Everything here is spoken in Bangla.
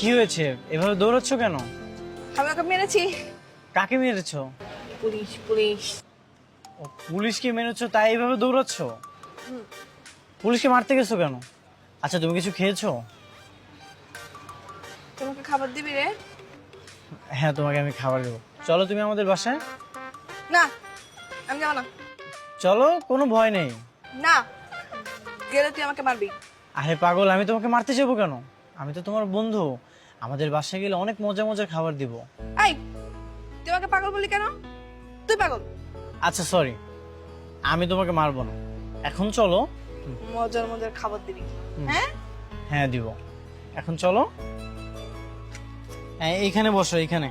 কি হয়েছে? এভাবে দৌড়াচ্ছ কেন? আমি ওকে মেরেছি। কাকে মেরেছো? Police police. ও, পুলিশকে মেরেছো তাই এইভাবে দৌড়াচ্ছ? পুলিশকে মারতে গেছো কেন? আচ্ছা, তুমি কিছু খেয়েছো? তোমাকে খাবার দিবি রে? হ্যাঁ, তোমাকে আমি খাবার দেবো। চলো তুমি আমাদের বাসায়। না, আমি যাবো না। চলো, কোনো ভয় নেই। না, গেলে তুই আমাকে মারবি। আরে পাগল, আমি তোমাকে মারতে যাবো কেন? আমি তো তোমার বন্ধু। আমাদের বাসায় গেলে অনেক মজা মজার খাবার দিব। এই, তুই আমাকে পাগল বলি কেন? তুই পাগল। আচ্ছা সরি, আমি তোমাকে মারবো না। এখন চলো। মজার মজার খাবার দিবি? হ্যাঁ হ্যাঁ দিব। এখন চলো। এইখানে বসো, এইখানে।